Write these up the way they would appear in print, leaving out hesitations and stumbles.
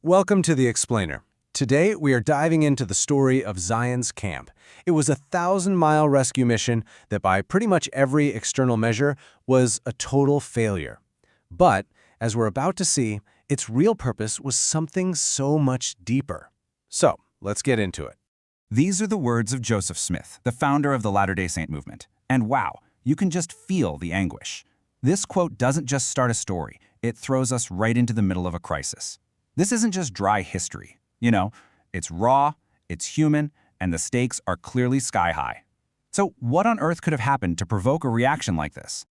Welcome to The Explainer. Today, we are diving into the story of Zion's Camp. It was a 1,000-mile rescue mission that by pretty much every external measure was a total failure. But, as we're about to see, its real purpose was something so much deeper. So, let's get into it. These are the words of Joseph Smith, the founder of the Latter-day Saint movement. And wow, you can just feel the anguish. This quote doesn't just start a story, it throws us right into the middle of a crisis. This isn't just dry history. You know, it's raw, it's human, and the stakes are clearly sky high. So what on earth could have happened to provoke a reaction like this?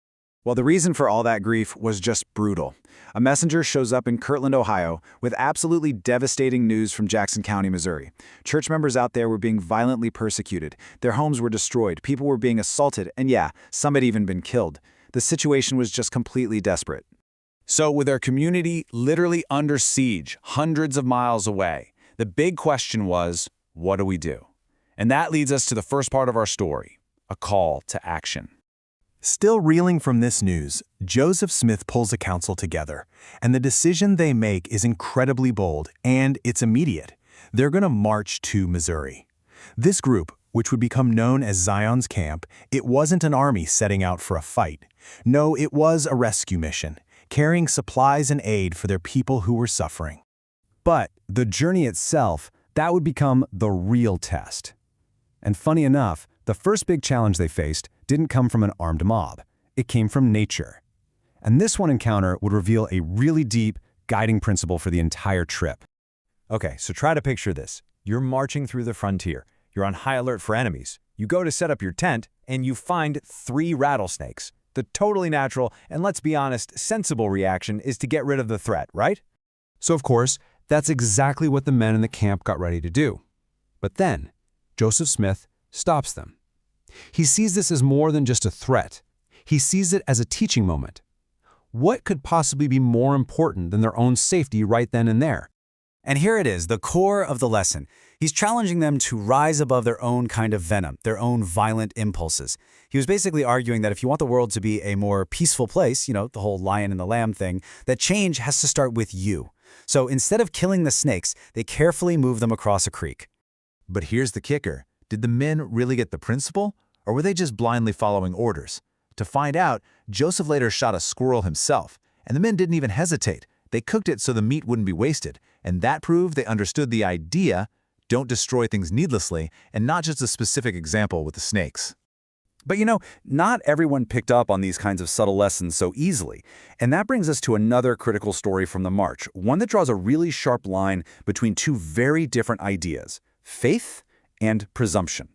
Well, the reason for all that grief was just brutal. A messenger shows up in Kirtland, Ohio, with absolutely devastating news from Jackson County, Missouri. Church members out there were being violently persecuted. Their homes were destroyed, people were being assaulted, and yeah, some had even been killed. The situation was just completely desperate. So with our community literally under siege, hundreds of miles away, the big question was, what do we do? And that leads us to the first part of our story, a call to action. Still reeling from this news, Joseph Smith pulls a council together, and the decision they make is incredibly bold, and it's immediate. They're going to march to Missouri. This group, which would become known as Zion's Camp, it wasn't an army setting out for a fight. No, it was a rescue mission, carrying supplies and aid for their people who were suffering. But the journey itself, that would become the real test. And funny enough, the first big challenge they faced didn't come from an armed mob. It came from nature. And this one encounter would reveal a really deep, guiding principle for the entire trip. Okay, so try to picture this. You're marching through the frontier. You're on high alert for enemies. You go to set up your tent, and you find 3 rattlesnakes. The totally natural, and let's be honest, sensible reaction is to get rid of the threat, right? So of course, that's exactly what the men in the camp got ready to do. But then, Joseph Smith stops them. He sees this as more than just a threat. He sees it as a teaching moment. What could possibly be more important than their own safety right then and there? And here it is, the core of the lesson. He's challenging them to rise above their own kind of venom, their own violent impulses. He was basically arguing that if you want the world to be a more peaceful place, you know, the whole lion and the lamb thing, that change has to start with you. So instead of killing the snakes, they carefully move them across a creek. But here's the kicker. Did the men really get the principle, or were they just blindly following orders? To find out, Joseph later shot a squirrel himself, and the men didn't even hesitate. They cooked it so the meat wouldn't be wasted, and that proved they understood the idea, don't destroy things needlessly, and not just a specific example with the snakes. But you know, not everyone picked up on these kinds of subtle lessons so easily. And that brings us to another critical story from the march, one that draws a really sharp line between 2 very different ideas, faith and presumption.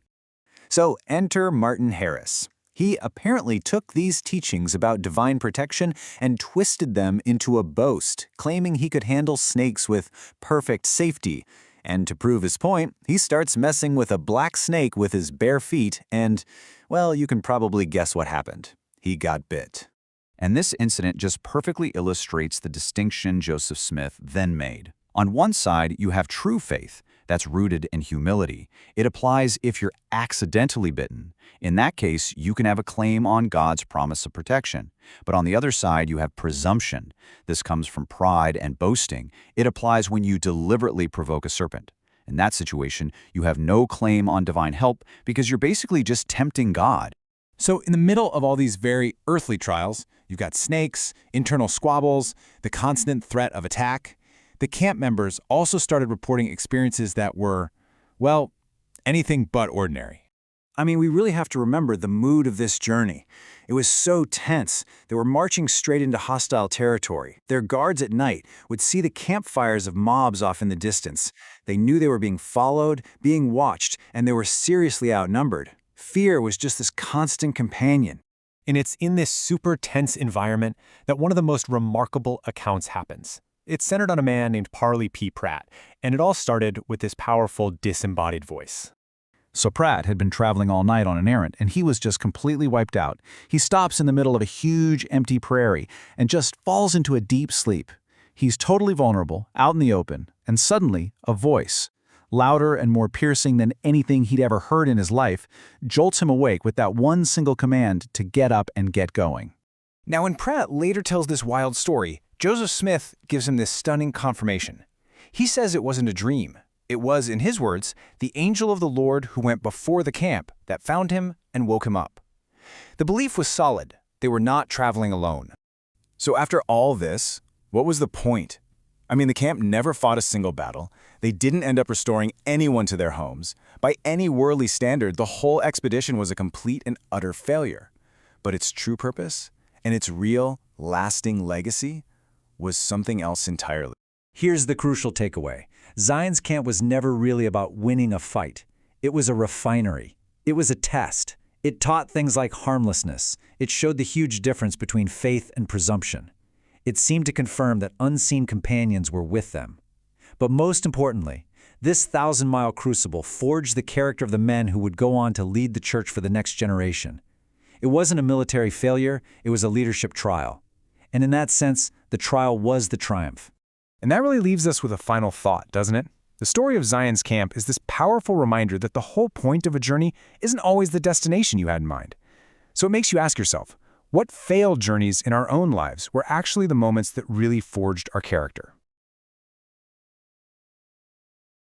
So enter Martin Harris. He apparently took these teachings about divine protection and twisted them into a boast, claiming he could handle snakes with perfect safety. And to prove his point, he starts messing with a black snake with his bare feet and, well, you can probably guess what happened. He got bit. And this incident just perfectly illustrates the distinction Joseph Smith then made. On one side, you have true faith that's rooted in humility. It applies if you're accidentally bitten. In that case, you can have a claim on God's promise of protection. But on the other side, you have presumption. This comes from pride and boasting. It applies when you deliberately provoke a serpent. In that situation, you have no claim on divine help because you're basically just tempting God. So in the middle of all these very earthly trials, you've got snakes, internal squabbles, the constant threat of attack. The camp members also started reporting experiences that were, well, anything but ordinary. I mean, we really have to remember the mood of this journey. It was so tense. They were marching straight into hostile territory. Their guards at night would see the campfires of mobs off in the distance. They knew they were being followed, being watched, and they were seriously outnumbered. Fear was just this constant companion. And it's in this super tense environment that one of the most remarkable accounts happens. It's centered on a man named Parley P. Pratt, and it all started with this powerful disembodied voice. So Pratt had been traveling all night on an errand, and he was just completely wiped out. He stops in the middle of a huge, empty prairie and just falls into a deep sleep. He's totally vulnerable, out in the open, and suddenly, a voice, louder and more piercing than anything he'd ever heard in his life, jolts him awake with that one single command to get up and get going. Now, when Pratt later tells this wild story, Joseph Smith gives him this stunning confirmation. He says it wasn't a dream. It was, in his words, the angel of the Lord who went before the camp that found him and woke him up. The belief was solid. They were not traveling alone. So after all this, what was the point? I mean, the camp never fought a single battle. They didn't end up restoring anyone to their homes. By any worldly standard, the whole expedition was a complete and utter failure. But its true purpose and its real, lasting legacy was something else entirely. Here's the crucial takeaway. Zion's camp was never really about winning a fight. It was a refinery. It was a test. It taught things like harmlessness. It showed the huge difference between faith and presumption. It seemed to confirm that unseen companions were with them. But most importantly, this 1,000-mile crucible forged the character of the men who would go on to lead the church for the next generation. It wasn't a military failure, it was a leadership trial. And in that sense, the trial was the triumph. And that really leaves us with a final thought, doesn't it? The story of Zion's camp is this powerful reminder that the whole point of a journey isn't always the destination you had in mind. So it makes you ask yourself, what failed journeys in our own lives were actually the moments that really forged our character?